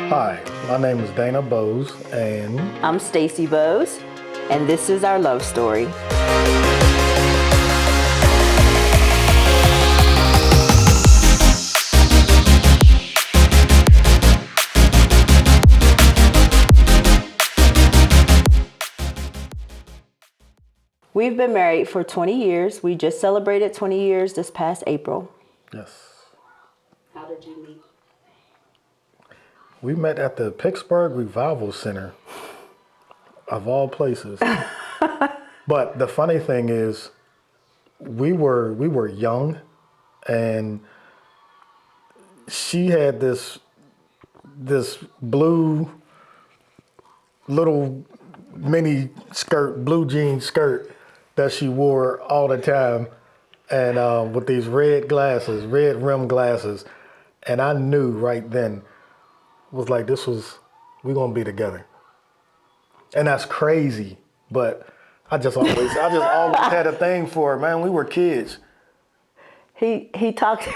Hi, my name is Dana Bose, and I'm Staci Bose, and this is our love story. We've been married for 20 years. We just celebrated 20 years this past April. yes, How did you meet? we met at the Pittsburgh Revival Center, of all places. But the funny thing is, we were young, and she had this blue little mini skirt, blue jean skirt that she wore all the time, and with these red glasses, red rim glasses, and I knew right then was like we gonna be together, and that's crazy, but I just always had a thing for her, man. We were kids. He talks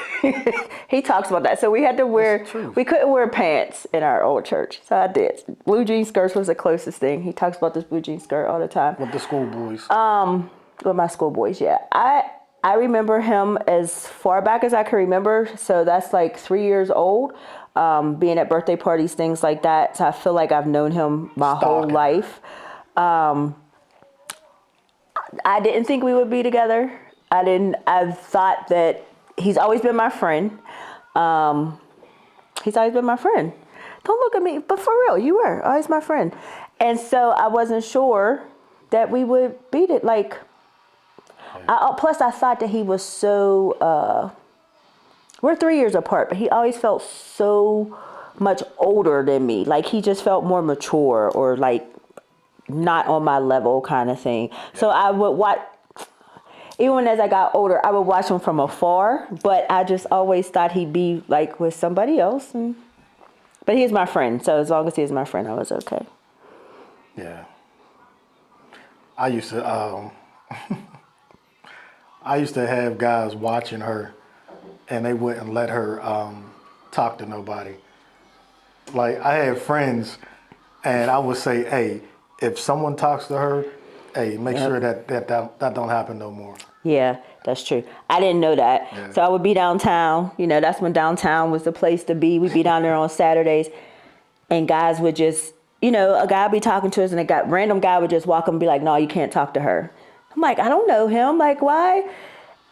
he talks about that. So we had to wear, we couldn't wear pants in our old church. So I did. Blue jean skirts was the closest thing. He talks about this blue jean skirt all the time. With the schoolboys. With my schoolboys, yeah. I remember him as far back as I can remember. So that's like 3 years old. Being at birthday parties, things like that. So I feel like I've known him my whole life. I didn't think we would be together. I thought that he's always been my friend. He's always been my friend. Don't look at me, but for real, you were always my friend. And so I wasn't sure that we would beat it. Like, plus I thought that he was so, we're 3 years apart, but he always felt so much older than me. Like he just felt more mature or like not on my level kind of thing. So I would watch, even as I got older, I would watch him from afar, but I just always thought he'd be like with somebody else. But he's my friend, so as long as he's my friend, I was okay. Yeah. I used to I used to have guys watching her, and they wouldn't let her talk to nobody. Like I had friends, and I would say, "Hey, if someone talks to her, hey, make sure that don't happen no more." Yeah, that's true. I didn't know that. Yeah. So I would be downtown. You know, that's when downtown was the place to be. We'd be down there on Saturdays, and guys would just, you know, a guy would be talking to us, and random guy would just walk up and be like, "No, you can't talk to her." I'm like, I don't know him. Like, why?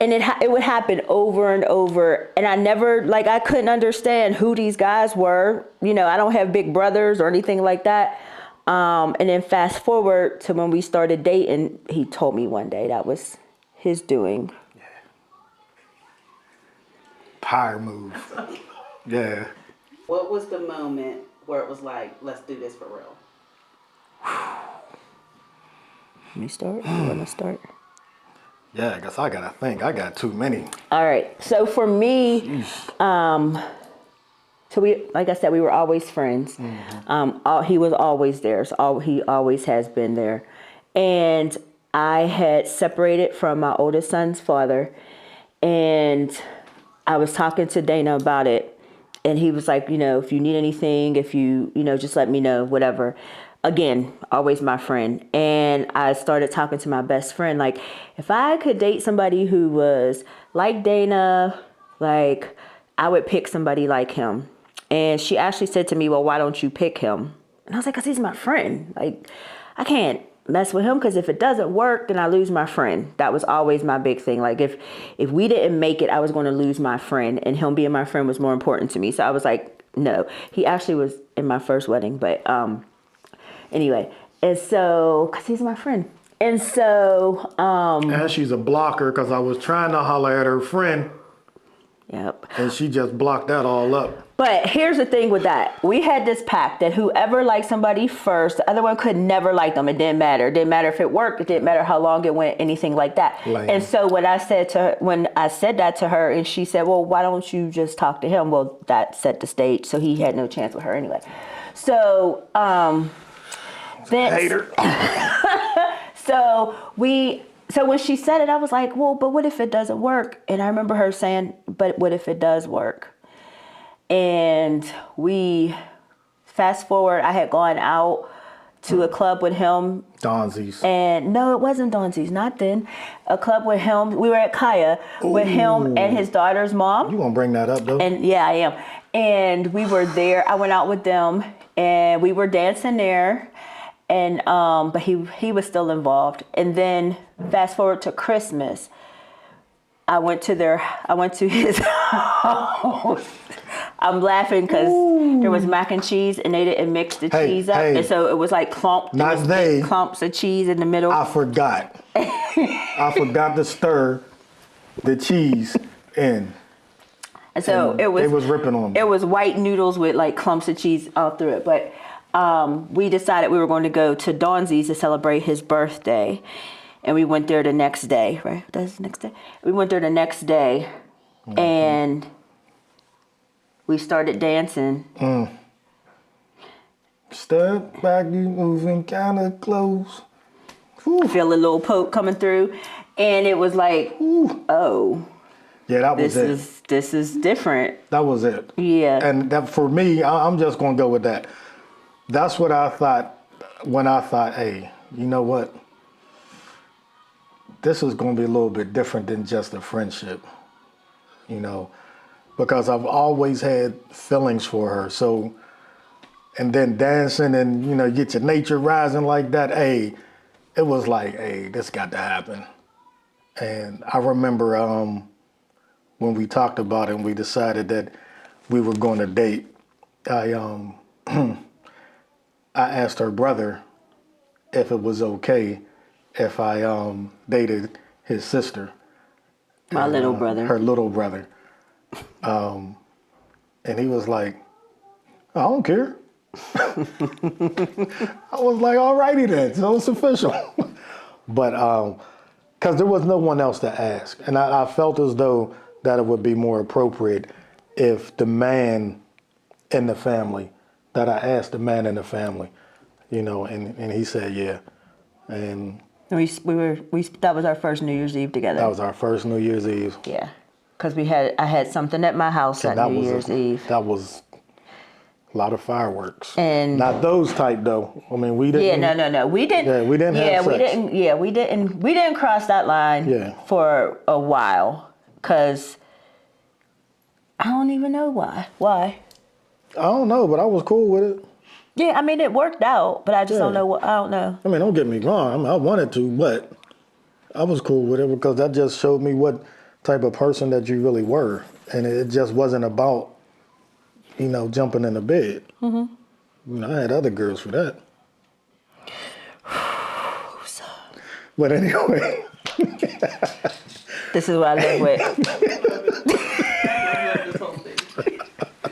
And it would happen over and over. And I never, like, I couldn't understand who these guys were. You know, I don't have big brothers or anything like that. And then fast forward to when we started dating, he told me one day that was his doing. Yeah. Power move. Yeah. What was the moment where it was like, let's do this for real? Let me start. You want to start? Yeah, I guess I gotta think. I got too many. All right. So for me, so we, like I said, we were always friends. Mm-hmm. He was always there. So he always has been there. And I had separated from my oldest son's father, and I was talking to Dana about it, and he was like, you know, if you need anything, if you know, just let me know, whatever. Again, always my friend. And I started talking to my best friend, like, if I could date somebody who was like Dana, like, I would pick somebody like him. And she actually said to me, well, why don't you pick him? And I was like, because he's my friend. Like, I can't mess with him, because if it doesn't work, then I lose my friend. That was always my big thing. Like, if we didn't make it, I was going to lose my friend, and him being my friend was more important to me. So I was like, no. He actually was in my first wedding, but anyway. And so, because he's my friend. And so and she's a blocker, because I was trying to holler at her friend. Yep. And she just blocked that all up. But here's the thing with that. We had this pact that whoever liked somebody first, the other one could never like them. It didn't matter. It didn't matter if it worked. It didn't matter how long it went, anything like that. Lame. And so when I said that to her, and she said, well, why don't you just talk to him? Well, that set the stage. So he had no chance with her anyway. So, hater. So when she said it, I was like, well, but what if it doesn't work? And I remember her saying, but what if it does work? And we fast forward, I had gone out to a club with him. Donzies. And no, it wasn't Donzi's, not then. A club with him. We were at Kaya with him and his daughter's mom. You gonna bring that up though? And yeah, I am. And we were there. I went out with them, and we were dancing there. And but he was still involved. And then fast forward to Christmas, I went to his house. I'm laughing because there was mac and cheese, and they didn't mix the cheese up, and so it was like clumps of cheese in the middle. I forgot. I forgot to stir the cheese in. And so it was ripping on me. It was white noodles with like clumps of cheese all through it. But we decided we were going to go to Donzi's to celebrate his birthday, and we went there the next day. Right? That's the next day. We went there the next day, and we started dancing. Step back, you moving kind of close. Whew. Feel a little poke coming through, and it was like, oh, yeah, that was it. This is different. That was it. Yeah. And that for me, I'm just gonna go with that. That's what I thought when I thought, hey, you know what? This is gonna be a little bit different than just a friendship, you know, because I've always had feelings for her. So, and then dancing and, you know, get your nature rising like that, hey, it was like, hey, this got to happen. And I remember when we talked about it and we decided that we were going to date, I asked her brother if it was okay if I dated his sister. My little brother. Her little brother. And he was like, I don't care. I was like, alrighty then, so it's official. But because there was no one else to ask. And I felt as though that it would be more appropriate if the man in the family, that I asked the man in the family, you know, and he said, yeah. And that was our first New Year's Eve together. that was our first New Year's Eve. Yeah. Because I had something at my house on New Year's Eve. That was a lot of fireworks. And not those type though. I mean, we didn't. Yeah, no. We didn't. Yeah, we didn't have sex. We didn't cross that line for a while. Because I don't even know why. Why? I don't know, but I was cool with it. Yeah, I mean, it worked out, but I just don't know what. I don't know. I mean, don't get me wrong. I mean, I wanted to, but I was cool with it because that just showed me what type of person that you really were. And it just wasn't about, you know, jumping in the bed. Mm-hmm. You know, I had other girls for that. But anyway. This is what I live with.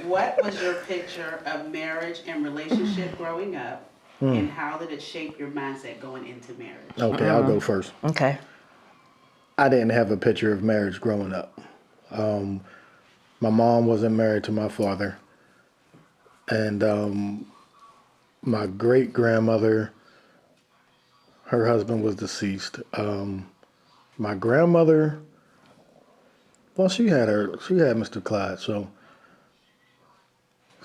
What was your picture of marriage and relationship growing up, and how did it shape your mindset going into marriage? Okay, I'll go first. Okay. I didn't have a picture of marriage growing up. My mom wasn't married to my father. And my great-grandmother, her husband was deceased. My grandmother, well, she had Mr. Clyde,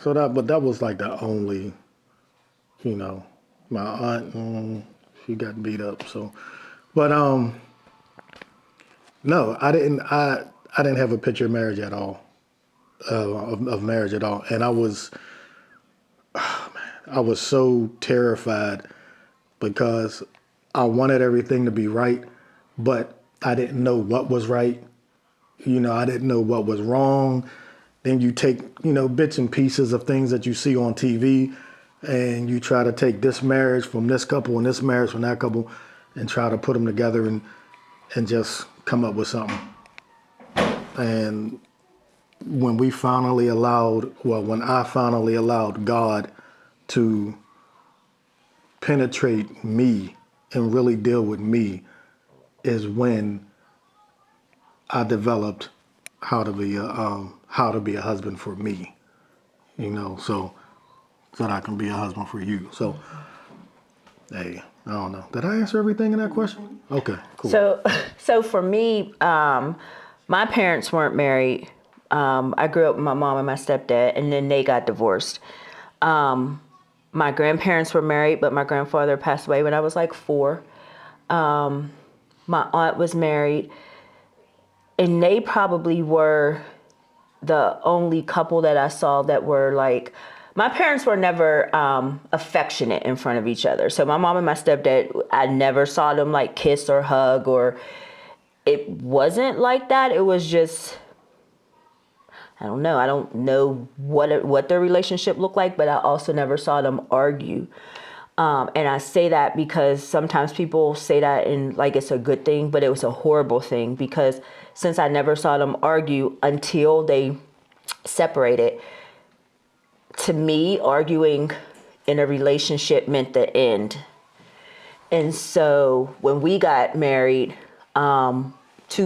but that was like the only, you know, my aunt, she got beat up, so. But no, I didn't have a picture of marriage at all, of marriage at all. And I was so terrified because I wanted everything to be right, but I didn't know what was right. You know, I didn't know what was wrong. Then you take, you know, bits and pieces of things that you see on TV, and you try to take this marriage from this couple and this marriage from that couple and try to put them together and just come up with something. And when I finally allowed God to penetrate me and really deal with me is when I developed how to be a husband for me, you know, so that I can be a husband for you. So, hey, I don't know. Did I answer everything in that question? Okay, cool. So for me, my parents weren't married. I grew up with my mom and my stepdad, and then they got divorced. My grandparents were married, but my grandfather passed away when I was like 4. My aunt was married, and they probably were the only couple that I saw that were like, my parents were never affectionate in front of each other. So my mom and my stepdad, I never saw them like kiss or hug, or it wasn't like that. It was just, I don't know. I don't know what their relationship looked like, but I also never saw them argue. And I say that because sometimes people say that in like it's a good thing, but it was a horrible thing, because since I never saw them argue until they separated, to me, arguing in a relationship meant the end. And so when we got married, 2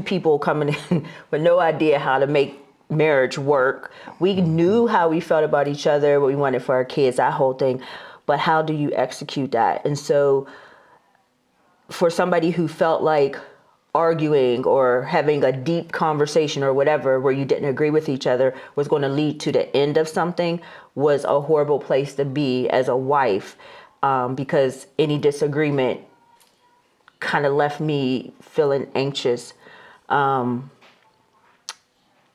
people coming in with no idea how to make marriage work. We knew how we felt about each other, what we wanted for our kids, that whole thing. But how do you execute that? And so for somebody who felt like arguing or having a deep conversation or whatever where you didn't agree with each other was going to lead to the end of something was a horrible place to be as a wife, because any disagreement kind of left me feeling anxious, and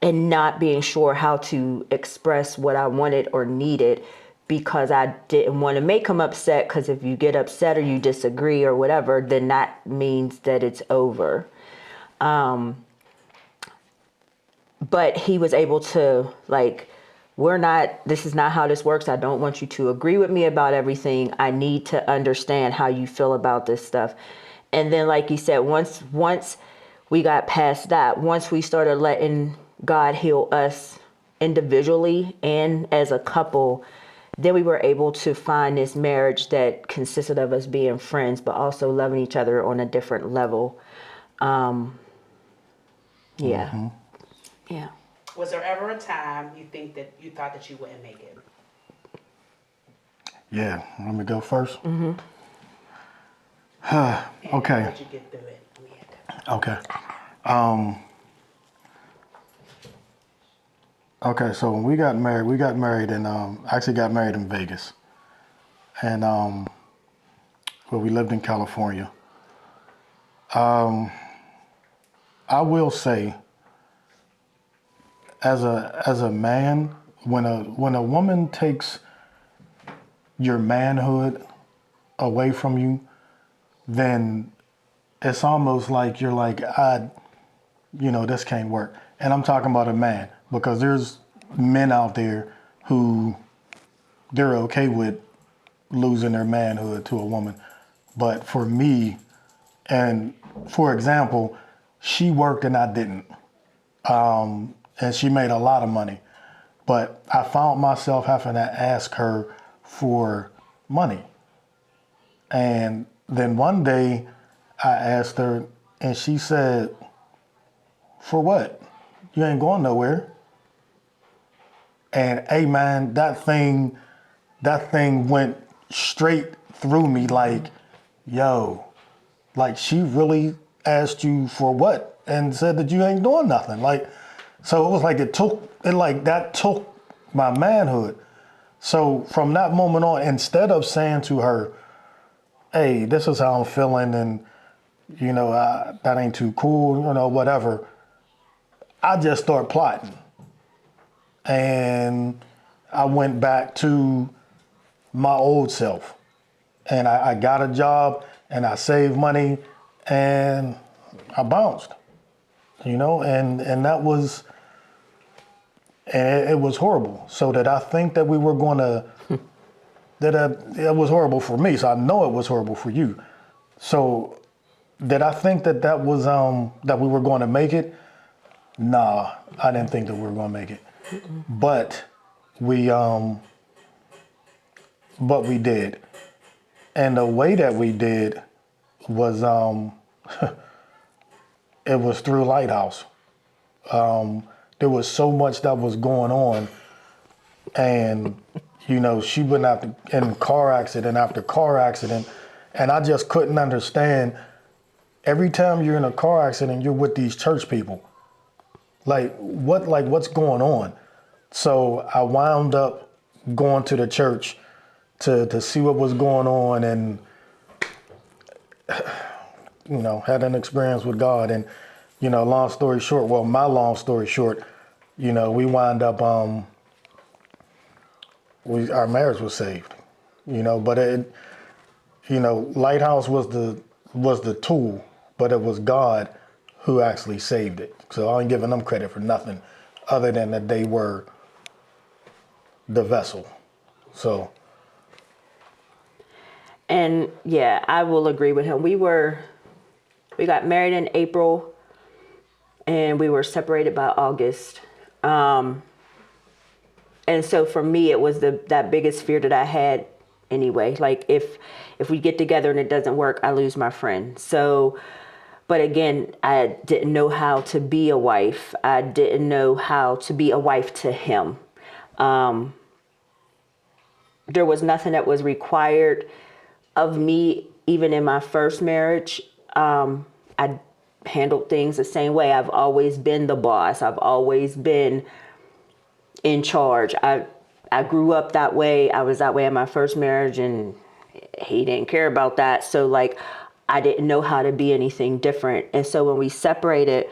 not being sure how to express what I wanted or needed, because I didn't want to make him upset, because if you get upset or you disagree or whatever, then that means that it's over. But he was able to like, this is not how this works. I don't want you to agree with me about everything. I need to understand how you feel about this stuff. And then, like you said, once we got past that, once we started letting God heal us individually and as a couple, then we were able to find this marriage that consisted of us being friends, but also loving each other on a different level. Yeah. Yeah. Was there ever a time you thought that you wouldn't make it? Yeah, let me go first. And Okay. how did you get through it? Okay. Okay, so when we got married in, actually got married in Vegas. And, well, we lived in California. I will say, as a man, when a woman takes your manhood away from you, then it's almost like you're like, this can't work. And I'm talking about a man, because there's men out there who they're okay with losing their manhood to a woman. But for me, and for example, she worked and I didn't. And she made a lot of money. But I found myself having to ask her for money. And then one day I asked her and she said, "For what? You ain't going nowhere." And hey man, that thing went straight through me like, yo, like she really asked you for what and said that you ain't doing nothing. Like, so it was like that took my manhood. So from that moment on, instead of saying to her, "Hey, this is how I'm feeling and that ain't too cool, whatever," I just started plotting. And I went back to my old self. And I got a job and I saved money and I bounced. And that was, and it was horrible. So that I think that we were going to, it was horrible for me. So I know it was horrible for you. So did I think that was, that we were going to make it? Nah, I didn't think that we were going to make it. But we did. And the way that we did was, it was through Lighthouse. There was so much that was going on, and she went out in car accident after car accident, and I just couldn't understand. Every time you're in a car accident, you're with these church people. What's going on? So I wound up going to the church to see what was going on, and had an experience with God. And long story short, my long story short, we wind up our marriage was saved. But it Lighthouse was the tool, but it was God who actually saved it. So I ain't giving them credit for nothing other than that they were the vessel. So. And yeah, I will agree with him. We got married in April and we were separated by August. And so for me, it was that biggest fear that I had anyway. Like if we get together and it doesn't work, I lose my friend. So, but again, I didn't know how to be a wife. I didn't know how to be a wife to him. There was nothing that was required of me, even in my first marriage. I handled things the same way. I've always been the boss. I've always been in charge. I grew up that way. I was that way in my first marriage, and he didn't care about that. So like, I didn't know how to be anything different. And so when we separated,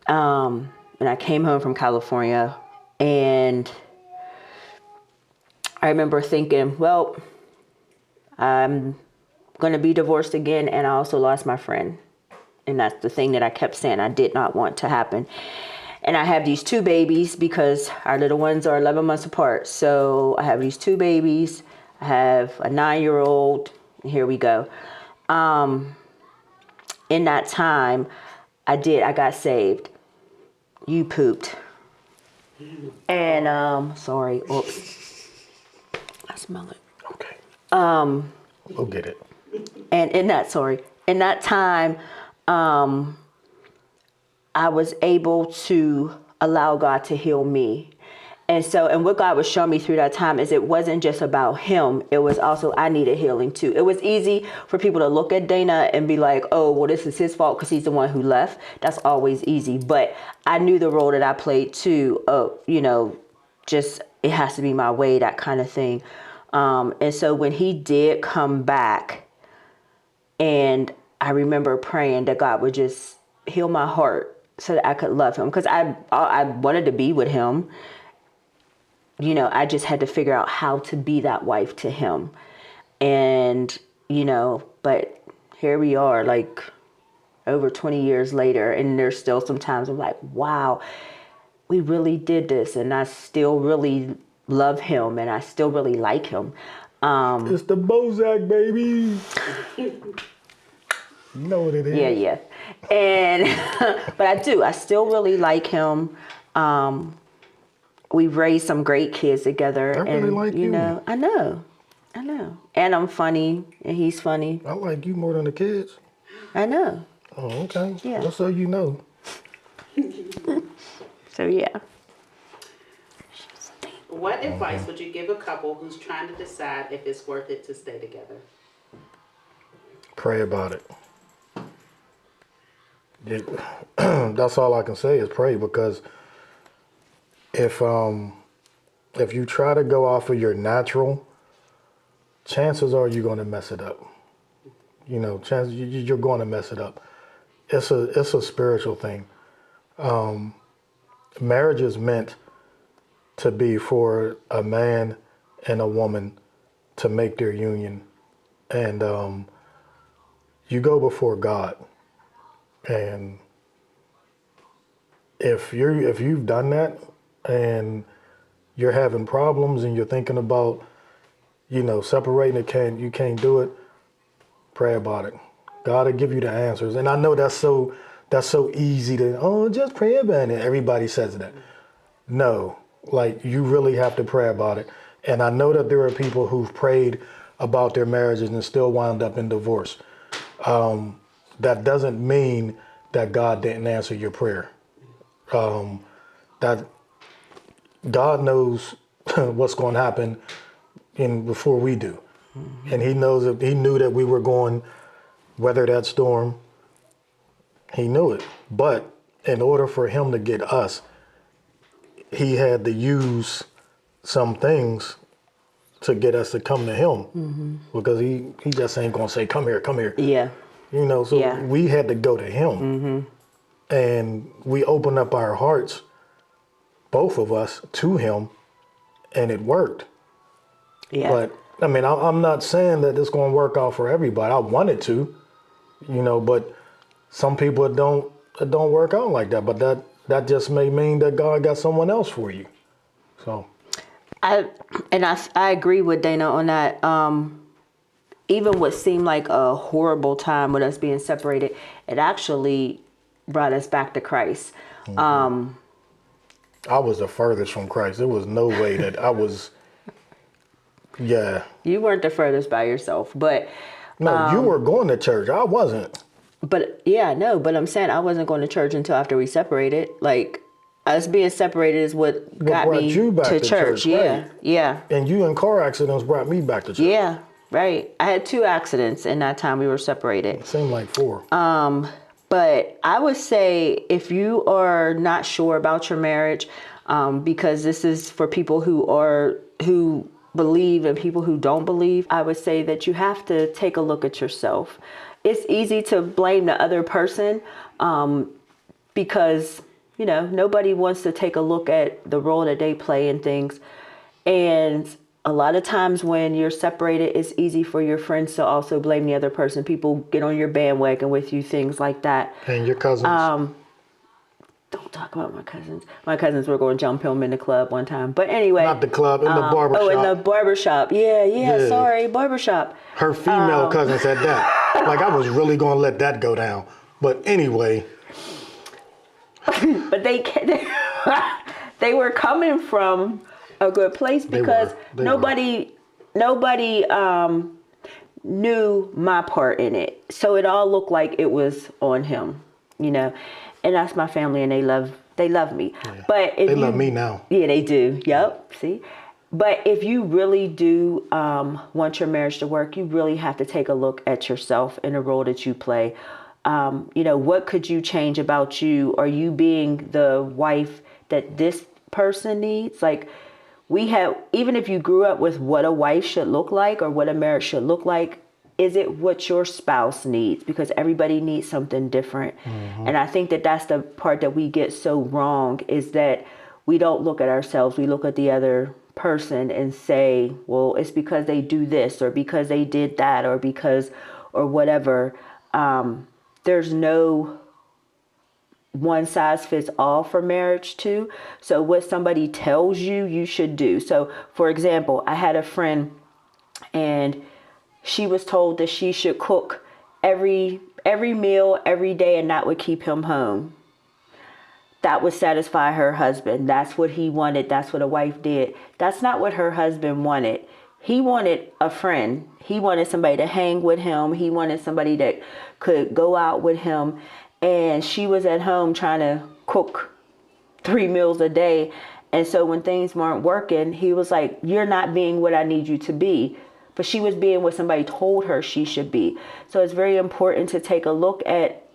and I came home from California, and I remember thinking, well, I'm going to be divorced again, and I also lost my friend. And that's the thing that I kept saying I did not want to happen. And I have these 2 babies because our little ones are 11 months apart. So I have these 2 babies. I have a 9-year-old. Here we go. In that time, I got saved. You pooped. And, sorry. Oops. I smell it. Okay. We'll get it. And in that time, I was able to allow God to heal me. And what God was showing me through that time is it wasn't just about him. It was also, I needed healing too. It was easy for people to look at Dana and be like, oh, well, this is his fault because he's the one who left. That's always easy. But I knew the role that I played too. Just it has to be my way, that kind of thing. And so when he did come back, and I remember praying that God would just heal my heart so that I could love him, because I wanted to be with him. I just had to figure out how to be that wife to him. And, but here we are, like over 20 years later, and there's still some times I'm like, wow, we really did this, and I still really love him, and I still really like him. It's the Bose, baby. You know what it is. Yeah. And, but I still really like him. We've raised some great kids together. I really like you. I know. And I'm funny, and he's funny. I like you more than the kids. I know. Oh, okay. Yeah. Just so you know. So, yeah. What advice would you give a couple who's trying to decide if it's worth it to stay together? Pray about it. That's all I can say is pray, because if you try to go off of your natural, chances are you're going to mess it up. Chances you're going to mess it up. It's a spiritual thing. Marriage is meant to be for a man and a woman to make their union, and you go before God. And if you've done that and you're having problems and you're thinking about, separating, you can't do it, pray about it. God will give you the answers. And I know that's so easy to, just pray about it. Everybody says that. No, like, you really have to pray about it. And I know that there are people who've prayed about their marriages and still wound up in divorce. That doesn't mean that God didn't answer your prayer. That God knows what's going to happen before we do. Mm-hmm. And he knew that we were going to weather that storm. He knew it. But in order for him to get us, he had to use some things to get us to come to him because he just ain't gonna say, come here, come here. Yeah. You know, so Yeah. we had to go to him. And we opened up our hearts, both of us, to him, and it worked. Yeah. But, I mean, I'm not saying that it's going to work out for everybody. I wanted to, you know, but some people it don't work out like that. But that just may mean that God got someone else for you. So. I agree with Dana on that. Even what seemed like a horrible time with us being separated, it actually brought us back to Christ. I was the furthest from Christ. There was no way that I was. Yeah. You weren't the furthest by yourself, but No, you were going to church. I wasn't. but I'm saying I wasn't going to church until after we separated. Like us being separated is what got brought me you back to to church. church, Yeah, right. yeah, And you in car accidents brought me back to church. yeah. Right. I had 2 accidents in that time we were separated. It seemed like 4. But I would say if you are not sure about your marriage, because this is for people who believe and people who don't believe, I would say that you have to take a look at yourself. It's easy to blame the other person because, you know, nobody wants to take a look at the role that they play in things. And a lot of times when you're separated, it's easy for your friends to also blame the other person. People get on your bandwagon with you, things like that. And your cousins. Don't talk about my cousins. My cousins were going to jump him in the club one time. But anyway. Not the club, in the barbershop. Oh, in the barbershop. Yeah. Sorry, barbershop. Her female cousins at that. Like, I was really going to let that go down. But anyway. But they were coming from a good place because They nobody knew my part in it. So it all looked like it was on him, you know. And that's my family, and they love me. Yeah. But if they love me now. Yeah, they do. Yep. See. But if you really do want your marriage to work, you really have to take a look at yourself and the role that you play. You know, what could you change about you? Are you being the wife that this person needs? Like, even if you grew up with what a wife should look like or what a marriage should look like, is it what your spouse needs? Because everybody needs something different. And I think that that's the part that we get so wrong, is that we don't look at ourselves. We look at the other person and say, well, it's because they do this or because they did that or whatever. There's no one size fits all for marriage too. So what somebody tells you, you should do. So for example, I had a friend and she was told that she should cook every meal every day, and that would keep him home. That would satisfy her husband. That's what he wanted. That's what a wife did. That's not what her husband wanted. He wanted a friend. He wanted somebody to hang with him. He wanted somebody that could go out with him. And she was at home trying to cook 3 meals a day. And so when things weren't working, he was like, you're not being what I need you to be. But she was being what somebody told her she should be. So it's very important to take a look at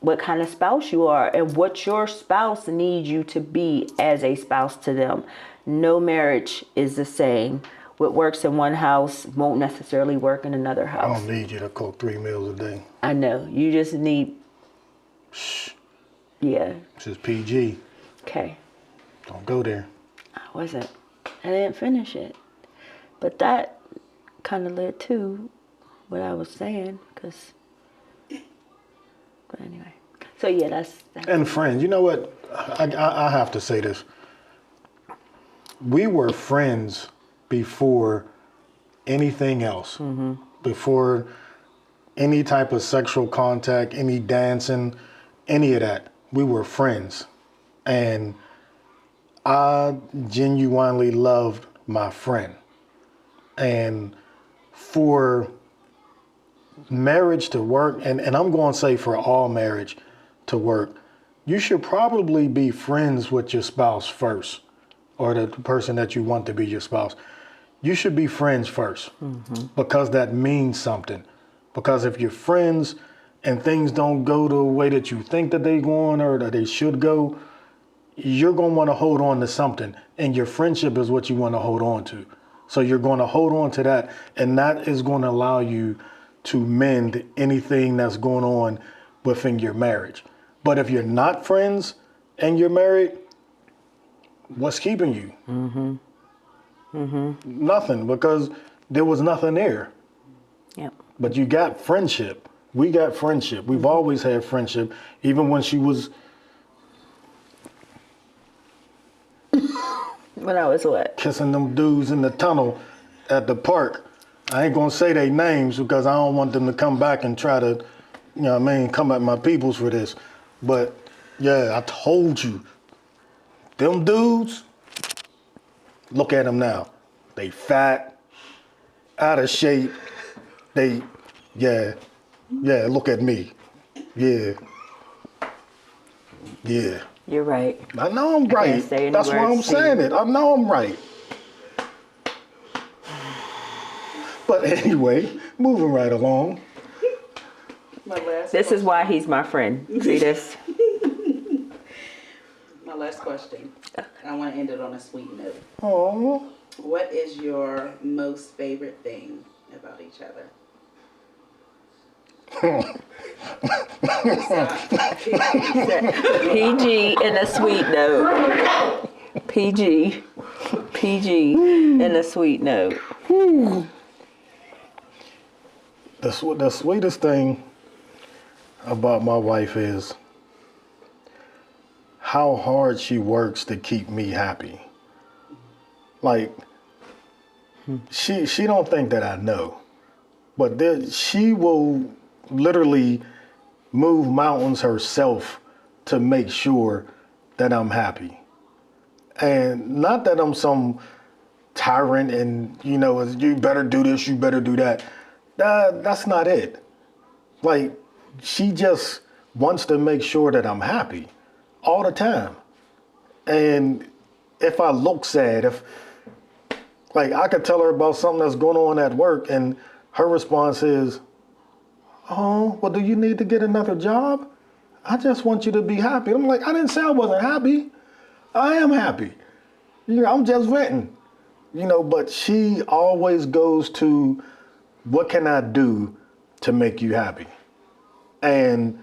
what kind of spouse you are and what your spouse needs you to be as a spouse to them. No marriage is the same. What works in one house won't necessarily work in another house. I don't need you to cook 3 meals a day. I know. You just need... Shh. Yeah. This is PG. Okay. Don't go there. I didn't finish it. But that kind of led to what I was saying, because... But anyway. So yeah, that's... And friends, you know what? I have to say this. We were friends before anything else. Before any type of sexual contact, any dancing, any of that. We were friends. And I genuinely loved my friend. And for marriage to work, and I'm going to say for all marriage to work, you should probably be friends with your spouse first, or the person that you want to be your spouse. You should be friends first, because that means something. Because if you're friends and things don't go the way that you think that they're going or that they should go, you're going to want to hold on to something. And your friendship is what you want to hold on to. So you're going to hold on to that, and that is going to allow you to mend anything that's going on within your marriage. But if you're not friends and you're married, what's keeping you? Nothing, because there was nothing there. Yep. But you got friendship. We got friendship. We've always had friendship, even when she was. When I was what? Kissing them dudes in the tunnel at the park. I ain't gonna say their names because I don't want them to come back and try to, come at my peoples for this. But yeah, I told you, them dudes, look at them now. They fat, out of shape. Look at me. Yeah. You're right. I know I'm right. say any That's why I'm words, saying it. I know I'm right. But anyway, moving right along. This is why he's my friend. See this? My last question. I want to end it on a sweet note. Oh. What is your most favorite thing about each other? PG and a sweet note. PG and a sweet note. The sweetest thing about my wife is how hard she works to keep me happy. Like, she don't think that I know, but she will literally move mountains herself to make sure that I'm happy. And not that I'm some tyrant and, you better do this, you better do that. That's not it. Like, she just wants to make sure that I'm happy all the time. And if I look sad, I could tell her about something that's going on at work and her response is, oh, well, do you need to get another job? I just want you to be happy. I'm like, I didn't say I wasn't happy. I am happy. I'm just venting. But she always goes to, what can I do to make you happy? And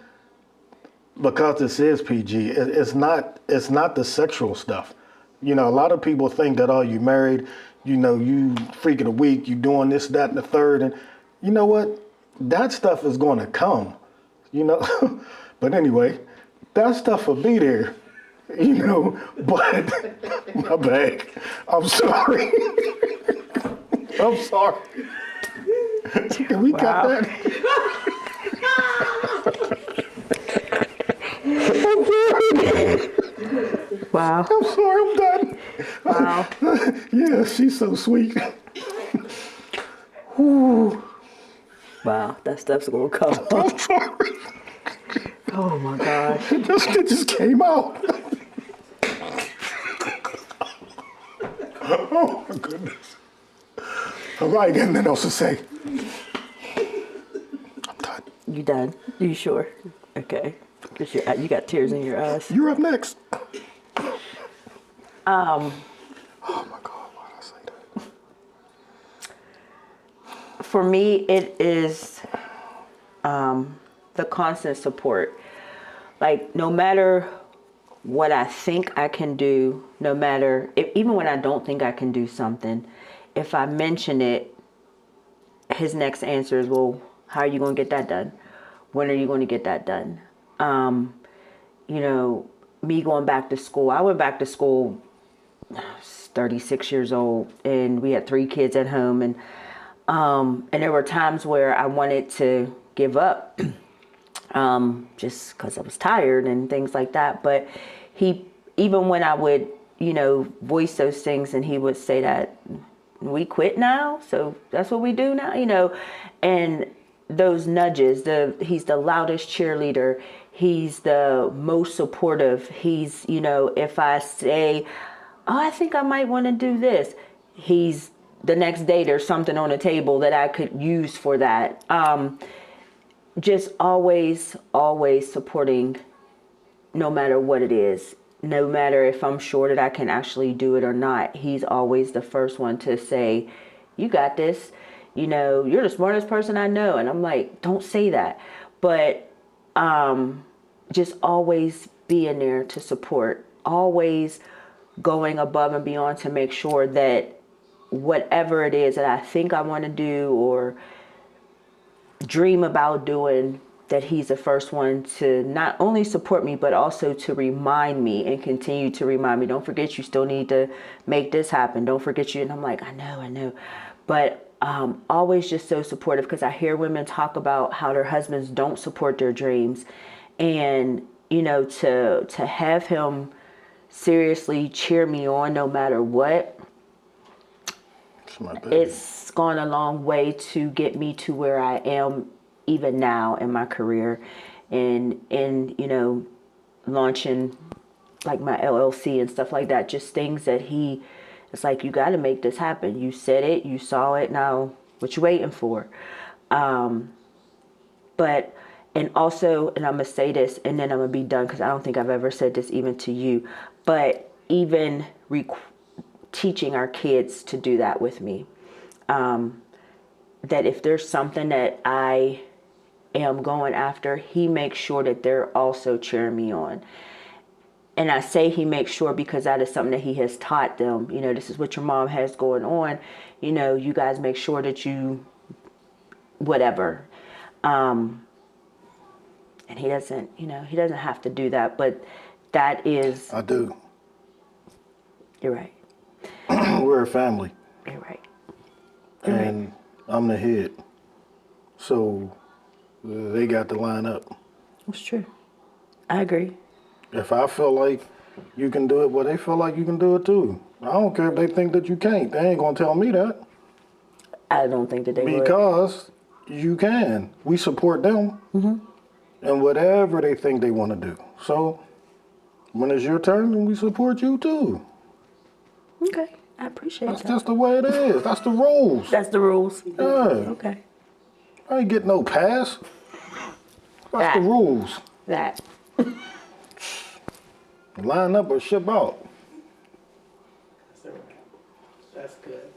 because this is PG, it's not the sexual stuff. A lot of people think that, oh, you married, you freaking a week, you doing this, that, and the third. And you know what? That stuff is going to come, But anyway, that stuff will be there, but my bad. I'm sorry. I'm sorry. Can we cut that? Wow. I'm sorry, I'm done. Wow. Yeah, she's so sweet. Wow, that stuff's gonna come. I'm sorry. Oh my gosh. It just came out. Oh my goodness. All right, got nothing else to say. I'm done. You done? You sure? Okay. 'Cause you got tears in your eyes. You're up next. Oh my God, why did I say that? For me, it is the constant support. Like, no matter what I think I can do, no matter, even when I don't think I can do something, if I mention it, his next answer is, well, how are you going to get that done? When are you going to get that done? Me going back to school. I went back to school 36 years old, and we had 3 kids at home, and there were times where I wanted to give up, just because I was tired and things like that. But even when I would, voice those things, and he would say that, we quit now, so that's what we do now, and those nudges, he's the loudest cheerleader, he's the most supportive, he's, if I say, oh, I think I might want to do this, he's the next day there's something on the table that I could use for that. Just always supporting, no matter what it is. no matter if I'm sure that I can actually do it or not, he's always the first one to say, you got this. You know, you're the smartest person I know. And I'm like, don't say that. But just always being there to support, always going above and beyond to make sure that whatever it is that I think I want to do or dream about doing, that he's the first one to not only support me, but also to remind me and continue to remind me, don't forget you still need to make this happen. Don't forget you. And I'm like, I know. But always just so supportive, because I hear women talk about how their husbands don't support their dreams. And, you know, to have him seriously cheer me on no matter what, it's gone a long way to get me to where I am even now in my career, and you know, launching like my LLC and stuff like that. Just things that it's like, you got to make this happen. You said it, you saw it, now what you waiting for? But, and also, and I'm gonna say this and then I'm gonna be done, because I don't think I've ever said this even to you, but even teaching our kids to do that with me. That if there's something that I am going after, he makes sure that they're also cheering me on. And I say he makes sure because that is something that he has taught them. You know, this is what your mom has going on. You know, you guys make sure that you, whatever. And he doesn't, you know, he doesn't have to do that, but that is. I do. You're right. We're a family. You're right. And I'm the head. So they got to line up. That's true. I agree. If I feel like you can do it, well, they feel like you can do it too. I don't care if they think that you can't. They ain't gonna tell me that. I don't think that they would. Because you can. We support them. And whatever they think they want to do. So when it's your turn, then we support you too. Okay, I appreciate That's that. just the way it is. That's the rules. That's the rules. Yeah. Okay. I ain't get no pass. That's the rules. That. Line up or ship out. That's good.